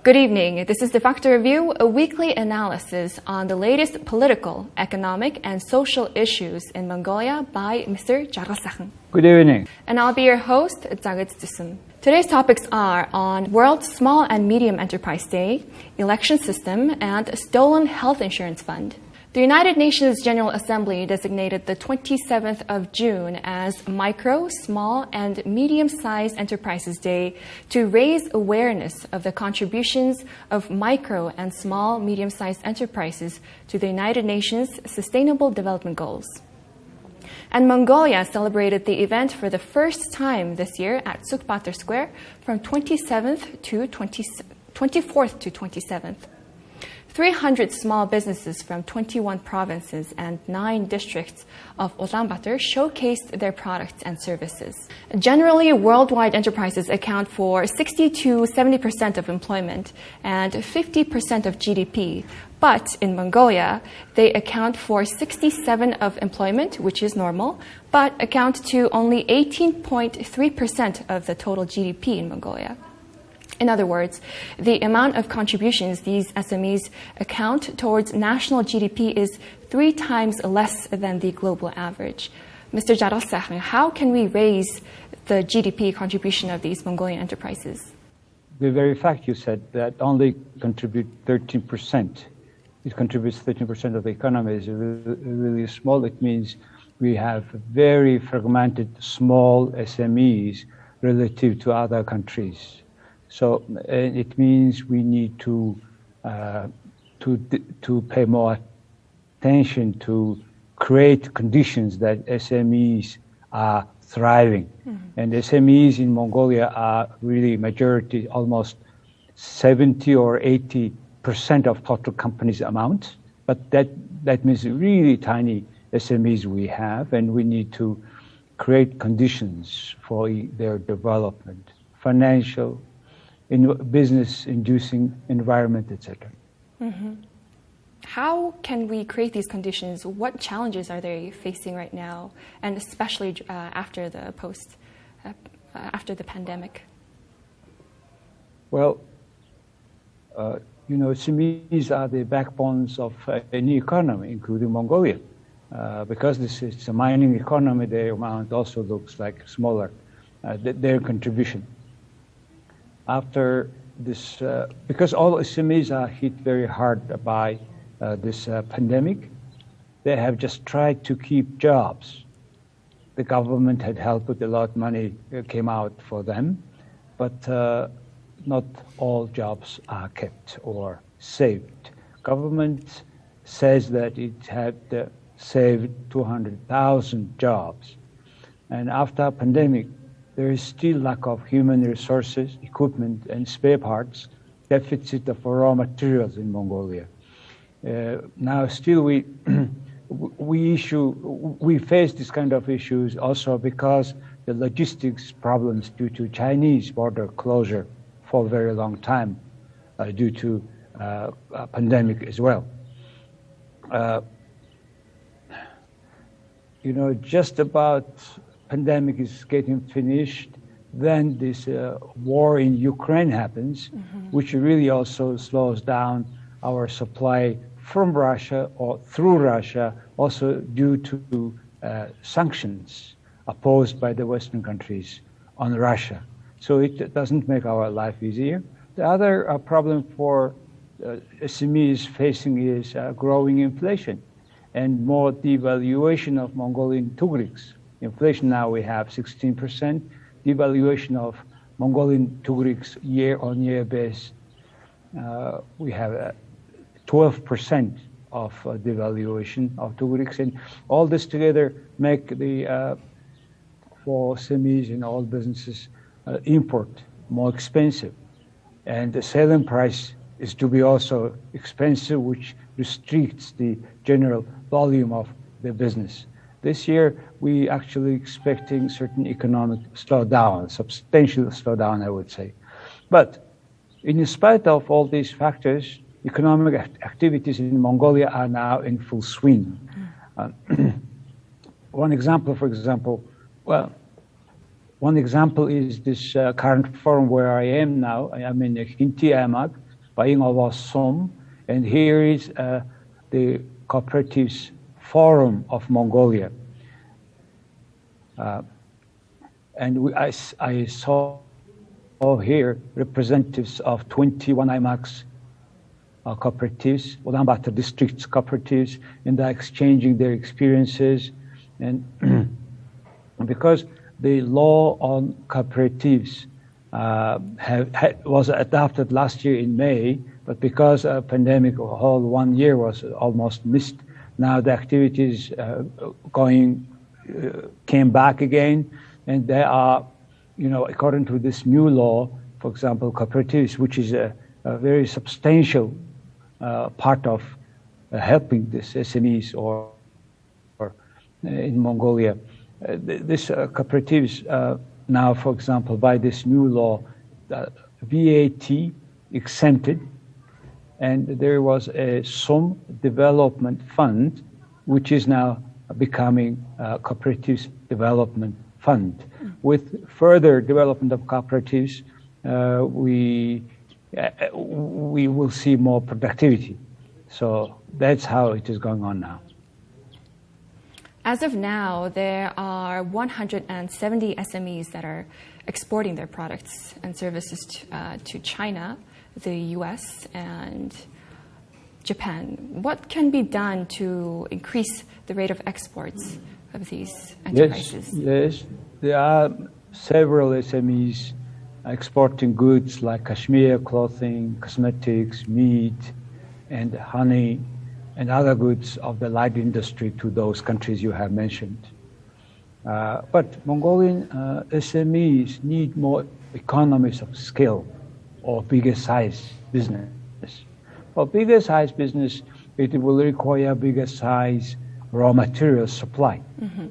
Good evening. This is Defacto Review, a weekly analysis on the latest political, economic, and social issues in Mongolia by Mr. Jarasakhan. Good evening. And I'll be your host, Zagetsdusum. Today's topics are on World Small and Medium Enterprise Day, Election System, and Stolen Health Insurance Fund. The United Nations General Assembly designated the 27th of June as Micro, Small, and Medium-Sized Enterprises Day to raise awareness of the contributions of micro and small, medium-sized enterprises to the United Nations Sustainable Development Goals. And Mongolia celebrated the event for the first time this year at Sukbatar Square from 24th to 27th. 300 small businesses from 21 provinces and 9 districts of Ulaanbaatar showcased their products and services. Generally, worldwide enterprises account for 60 to 70% of employment and 50% of GDP. But in Mongolia, they account for 67% of employment, which is normal, but account to only 18.3% of the total GDP in Mongolia. In other words, the amount of contributions these SMEs account towards national GDP is 3 times less than the global average. Mr. Jarasakhan, how can we raise the GDP contribution of these Mongolian enterprises? The very fact you said that only contribute 13%, it contributes 13% of the economy is really small. It means we have very fragmented small SMEs relative to other countries. So it means we need to pay more attention to create conditions that SMEs are thriving. Mm-hmm. And SMEs in Mongolia are really majority, almost 70 or 80% of total companies amount. But that means really tiny SMEs we have, and we need to create conditions for their development, financial, in business-inducing environment, etc. Mm-hmm. How can we create these conditions? What challenges are they facing right now, and especially after the pandemic? Well, SMEs are the backbones of any economy, including Mongolia. Because this is a mining economy, their amount also looks like smaller, their contribution. After this, because all SMEs are hit very hard by this pandemic, they have just tried to keep jobs. The government had helped with a lot of money came out for them, but not all jobs are kept or saved. Government says that it had saved 200,000 jobs. And after pandemic, there is still lack of human resources, equipment, and spare parts, deficit of raw materials in Mongolia. Now, still we face this kind of issues also because the logistics problems due to Chinese border closure for a very long time due to a pandemic as well. Just about pandemic is getting finished, then this war in Ukraine happens, mm-hmm. which really also slows down our supply from Russia or through Russia, also due to sanctions opposed by the Western countries on Russia. So it doesn't make our life easier. The other problem for SMEs facing is growing inflation and more devaluation of Mongolian tugriks. Inflation now we have 16%, devaluation of Mongolian tugriks year-on-year base. We have 12% of devaluation of tugriks, and all this together make the for SMEs and all businesses import more expensive, and the selling price is to be also expensive, which restricts the general volume of the business. This year, we actually expecting certain economic slowdown, substantial slowdown, I would say. But in spite of all these factors, economic activities in Mongolia are now in full swing. One example is this current forum where I am now. I'm in Khinti Amag, Som, and here is the Cooperatives Forum of Mongolia. And I saw here representatives of 21 IMAX cooperatives, Ulaanbaatar district's cooperatives, and they're exchanging their experiences. And because the law on cooperatives was adopted last year in May, but because a pandemic, a whole 1 year was almost missed, now the activities came back again, and they are, according to this new law, for example, cooperatives, which is a very substantial part of helping these SMEs or in Mongolia. This cooperatives now, for example, by this new law, VAT exempted, and there was a Som Development Fund, which is now becoming a Cooperatives Development Fund. With further development of cooperatives, we will see more productivity. So that's how it is going on now. As of now, there are 170 SMEs that are exporting their products and services to China, the US, and Japan. What can be done to increase the rate of exports of these enterprises? Yes, there are several SMEs exporting goods like cashmere, clothing, cosmetics, meat, and honey, and other goods of the light industry to those countries you have mentioned. But Mongolian SMEs need more economies of scale or bigger size business. For bigger size business, it will require bigger size raw material supply. Mm-hmm.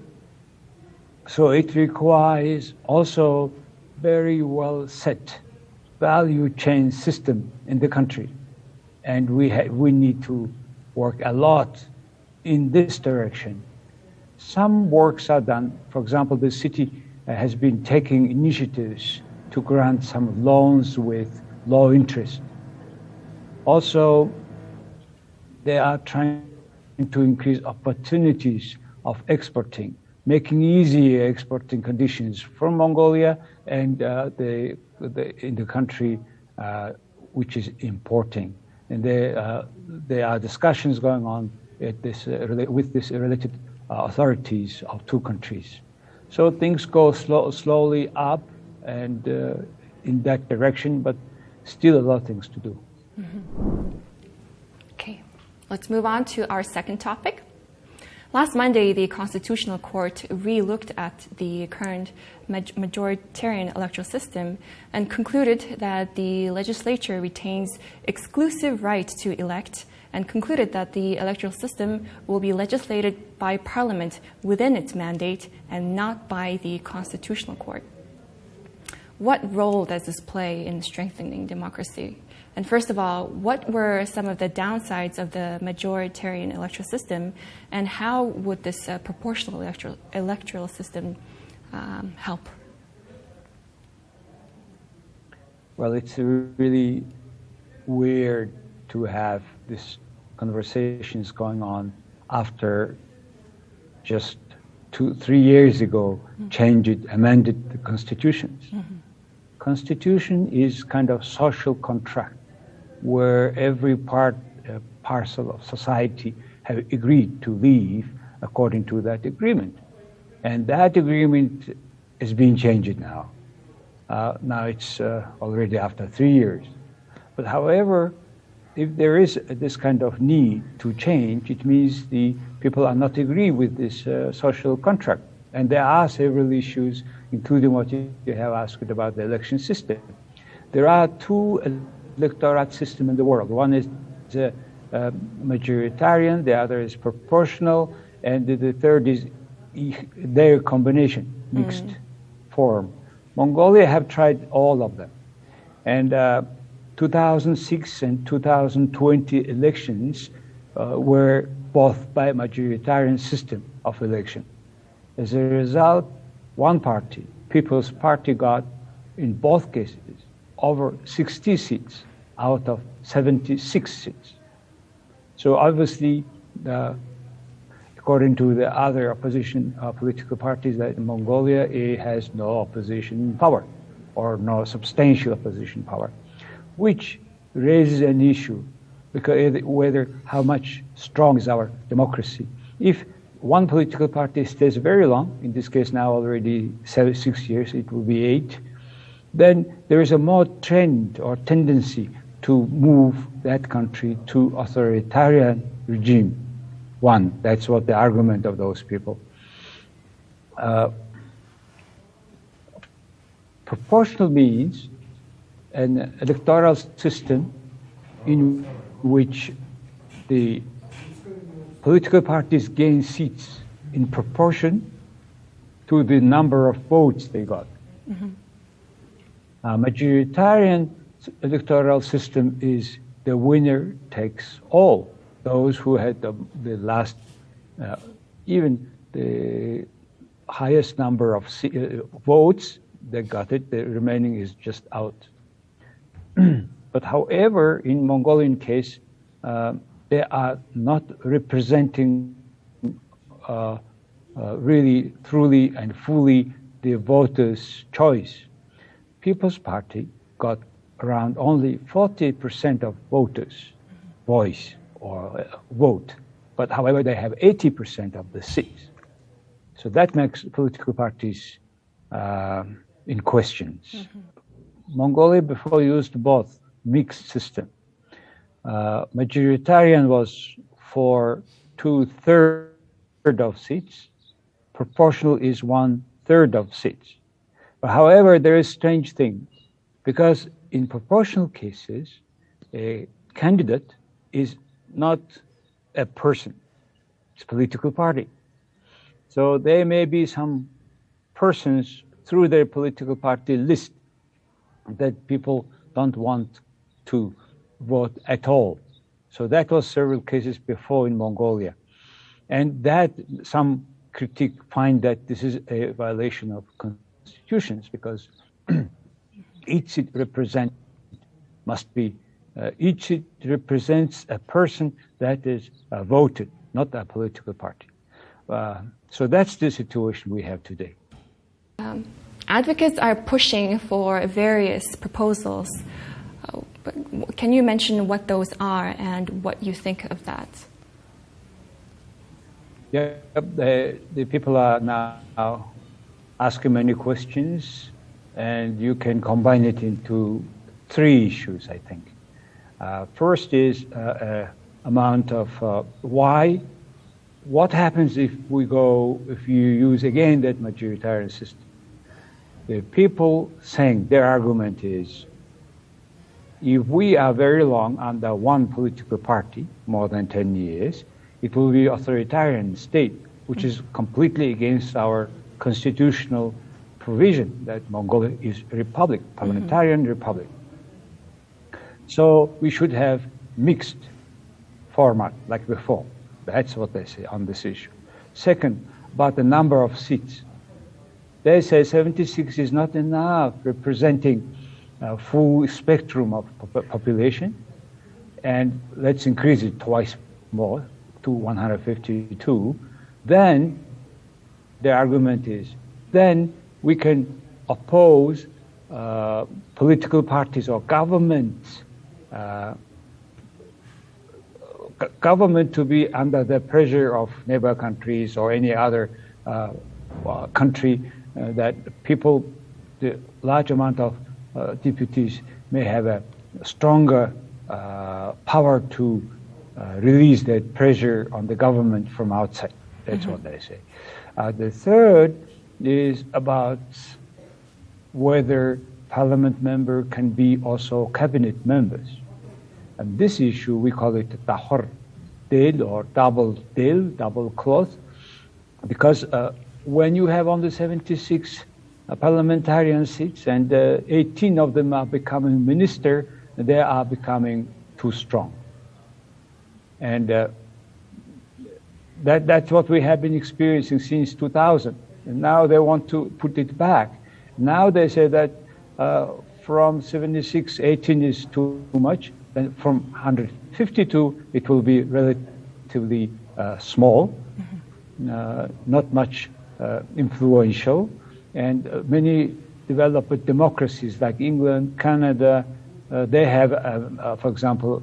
So it requires also very well set value chain system in the country. And we need to work a lot in this direction. Some works are done. For example, the city has been taking initiatives to grant some loans with low interest. Also, they are trying to increase opportunities of exporting, making easier exporting conditions from Mongolia and in the country which is importing. And there are discussions going on with this related authorities of two countries. So things go slowly up and in that direction, but still a lot of things to do. Mm-hmm. Okay, let's move on to our second topic. Last Monday, the Constitutional Court re-looked at the current majoritarian electoral system and concluded that the legislature retains exclusive right to elect and concluded that the electoral system will be legislated by Parliament within its mandate and not by the Constitutional Court. What role does this play in strengthening democracy? And first of all, what were some of the downsides of the majoritarian electoral system, and how would this proportional electoral system help? Well, it's really weird to have these conversations going on after just 2-3 years ago amended the constitutions. Mm-hmm. Constitution is kind of social contract where every parcel of society have agreed to live according to that agreement. And that agreement is being changed now. Now it's already after 3 years. But however, if there is this kind of need to change, it means the people are not agree with this social contract. And there are several issues, including what you have asked about the election system. There are two electoral systems in the world. One is majoritarian, the other is proportional, and the third is their combination, mixed form. Mongolia have tried all of them. And 2006 and 2020 elections were both by majoritarian system of election. As a result, one party, People's Party, got in both cases over 60 seats. out of 76 seats. So obviously, according to the other opposition political parties, that in Mongolia, it has no opposition power or no substantial opposition power, which raises an issue because whether how much strong is our democracy. If one political party stays very long, in this case now already 6 years, it will be 8, then there is a more trend or tendency to move that country to authoritarian regime. One, that's what the argument of those people. Proportional means an electoral system in which the political parties gain seats in proportion to the number of votes they got. Mm-hmm. Majoritarian electoral system is the winner takes all. Those who had the last, even the highest number of votes, they got it. The remaining is just out. But however, in Mongolian case, they are not representing really, truly, and fully the voters' choice. People's Party got around only 40% of voters' voice or vote, but however, they have 80% of the seats. So that makes political parties in questions. Mm-hmm. Mongolia before used both mixed system. Majoritarian was for 2/3 of seats. Proportional is 1/3 of seats. But however, there is a strange thing, because in proportional cases, a candidate is not a person, it's a political party. So there may be some persons through their political party list that people don't want to vote at all. So that was several cases before in Mongolia. And that some critique find that this is a violation of constitutions, because each seat each seat represents a person that is voted, not a political party. So that's the situation we have today. Advocates are pushing for various proposals. Can you mention what those are and what you think of that? Yeah, the people are now asking many questions, and you can combine it into 3 issues, I think. First is amount of what happens if you use again that majoritarian system. The people saying their argument is, if we are very long under one political party, more than 10 years, it will be authoritarian state, which is completely against our constitutional provision that Mongolia is a republic, parliamentarian republic. So we should have mixed format like before. That's what they say on this issue. Second, about the number of seats. They say 76 is not enough representing a full spectrum of population, and let's increase it twice more to 152. Then the argument is, then we can oppose political parties or governments, government to be under the pressure of neighbor countries or any other country that people, the large amount of deputies may have a stronger power to release that pressure on the government from outside. That's what they say. The third is about whether parliament member can be also cabinet members. And this issue, we call it dahor del or double cloth, because when you have only 76 parliamentarian seats and 18 of them are becoming minister, they are becoming too strong. And that's what we have been experiencing since 2000. And now they want to put it back. Now they say that from 76, 18 is too much. Then from 152, it will be relatively small, not much influential. And many developed democracies like England, Canada, they have, for example,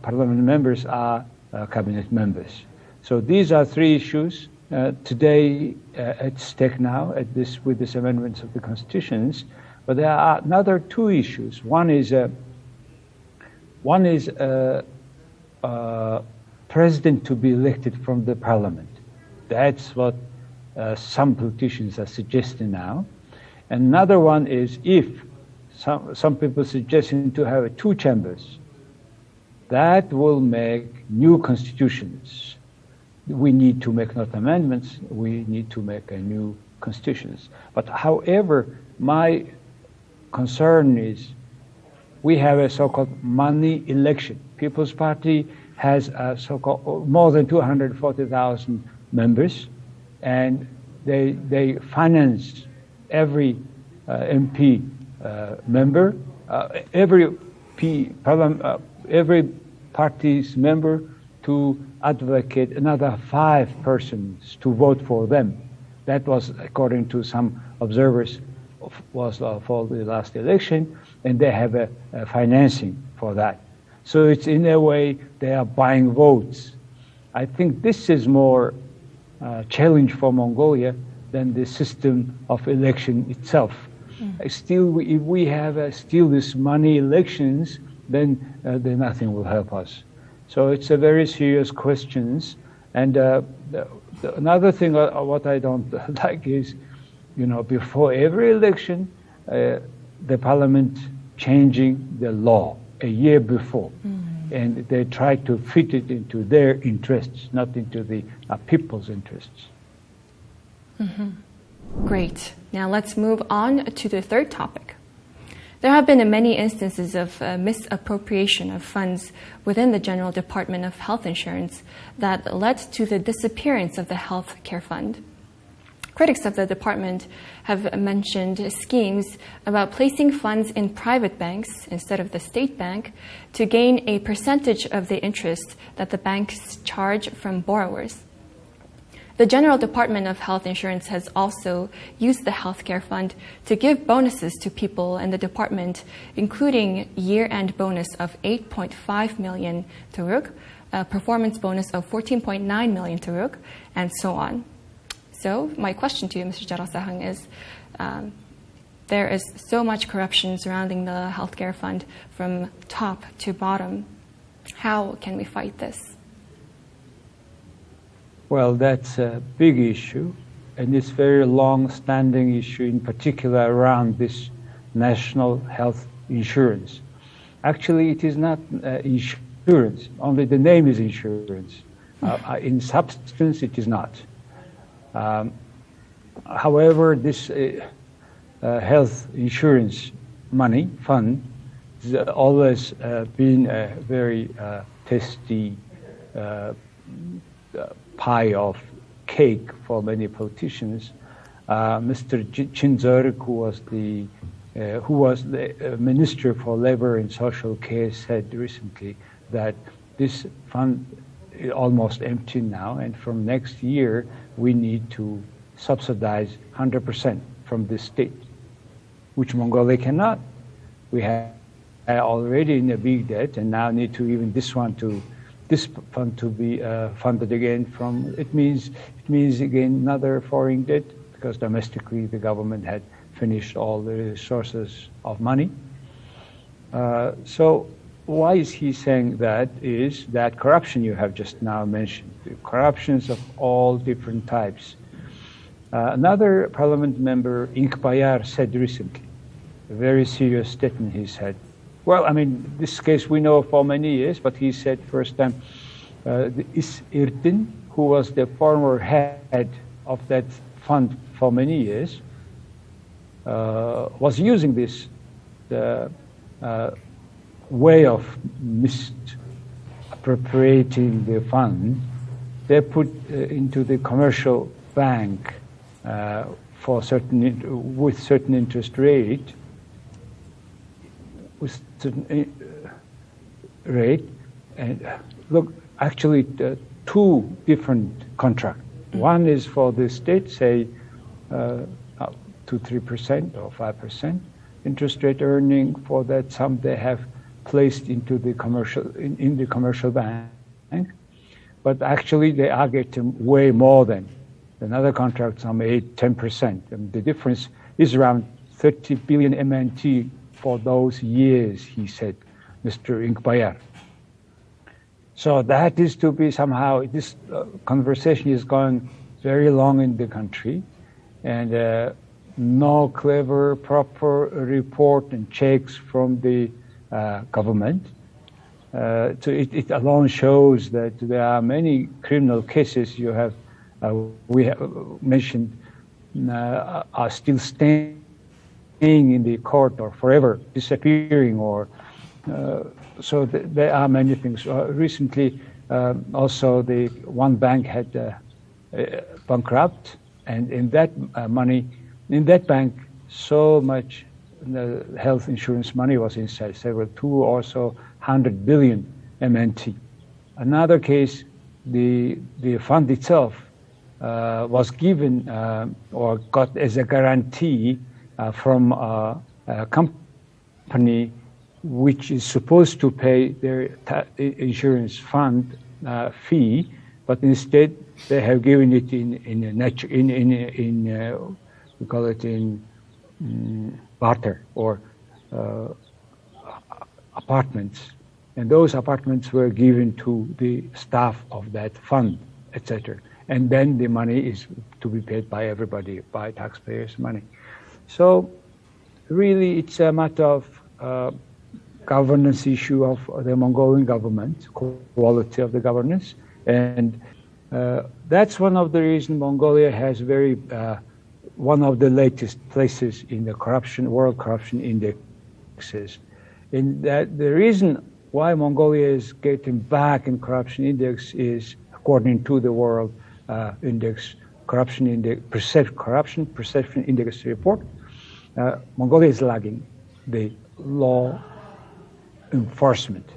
parliament members are cabinet members. So these are three issues today at stake now with this amendments of the constitutions. But there are another two issues. One is president to be elected from the parliament. That's what some politicians are suggesting now. And another one is if some people suggesting to have two chambers. That will make new constitutions. We need to make not amendments, we need to make a new constitutions. But however, my concern is we have a so-called money election. People's Party has a so-called more than 240,000 members, and they finance every MP member, every party's member to advocate another 5 persons to vote for them. That was, according to some observers, was for the last election, and they have a financing for that. So it's in a way they are buying votes. I think this is more challenge for Mongolia than the system of election itself. Still, if we have still this money elections, then nothing will help us. So it's a very serious questions. And another thing, what I don't like is, before every election, the parliament changing the law a year before. And they try to fit it into their interests, not into the people's interests. Great. Now let's move on to the third topic. There have been many instances of misappropriation of funds within the General Department of Health Insurance that led to the disappearance of the health care fund. Critics of the department have mentioned schemes about placing funds in private banks instead of the state bank to gain a percentage of the interest that the banks charge from borrowers. The General Department of Health Insurance has also used the healthcare fund to give bonuses to people in the department, including year-end bonus of 8.5 million turuk, a performance bonus of 14.9 million turuk, and so on. So my question to you, Mr. Jarasahang, is there is so much corruption surrounding the healthcare fund from top to bottom. How can we fight this? Well, that's a big issue, and it's a very long-standing issue, in particular around this national health insurance. Actually, it is not insurance, only the name is insurance. In substance, it is not. However, this health insurance money fund has always been a very tasty pie of cake for many politicians. Mr. Chinzorg, who was the Minister for Labor and Social Care, said recently that this fund is almost empty now, and from next year we need to subsidize 100% from the state, which Mongolia cannot. We have already in a big debt, and now need to even this fund to be funded again from. It means again another foreign debt, because domestically the government had finished all the resources of money. So why is he saying that? Is that corruption you have just now mentioned, the corruptions of all different types. Another parliament member, Inkbayar, said recently, a very serious statement he said. Well, I mean, this case we know for many years, but he said first time, Is Irdin, who was the former head of that fund for many years, was using this way of misappropriating the fund. They put into the commercial bank with certain interest rate. with certain rate. And look, actually, two different contracts. One is for the state, say, 2-3% or 5% interest rate earning for that sum they have placed into the commercial in the commercial bank, but actually they are getting way more than another contract, some 8-10%, and the difference is around 30 billion MNT for those years, he said, Mr. Inkbayar. So that is to be somehow, this conversation is going very long in the country, and no clever, proper report and checks from the government. So it alone shows that there are many criminal cases you have, we have mentioned, are still staying in the court or forever disappearing, or so there are many things. Recently, also the one bank had bankrupt, and in that money, in that bank, so much the health insurance money was inside, several 200 or so 100 billion MNT. Another case, the fund itself was given or got as a guarantee from a company which is supposed to pay their insurance fund fee, but instead they have given it in we call it in barter or apartments, and those apartments were given to the staff of that fund, etc. And then the money is to be paid by everybody, by taxpayers' money. So really it's a matter of governance issue of the Mongolian government, quality of the governance, and that's one of the reasons Mongolia has very one of the latest places in the world corruption indexes. And that the reason why Mongolia is getting back in corruption index is, according to the world index, corruption perception index report, Mongolia is lagging the law enforcement.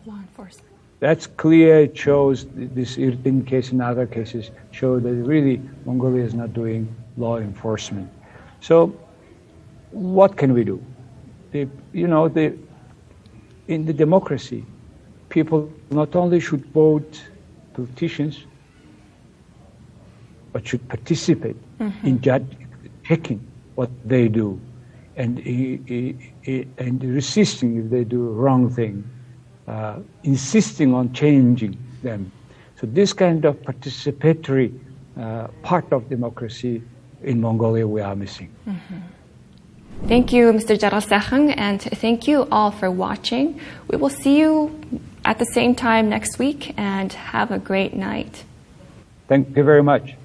Law enforcement. That's clear. It shows this Irtin case and other cases show that really Mongolia is not doing law enforcement. So what can we do? In the democracy, people not only should vote politicians, but should participate in checking what they do and resisting if they do wrong thing, insisting on changing them. So this kind of participatory part of democracy in Mongolia we are missing. Thank you, Mr. Jaralsakhan, and thank you all for watching. We will see you at the same time next week, and have a great night. Thank you very much.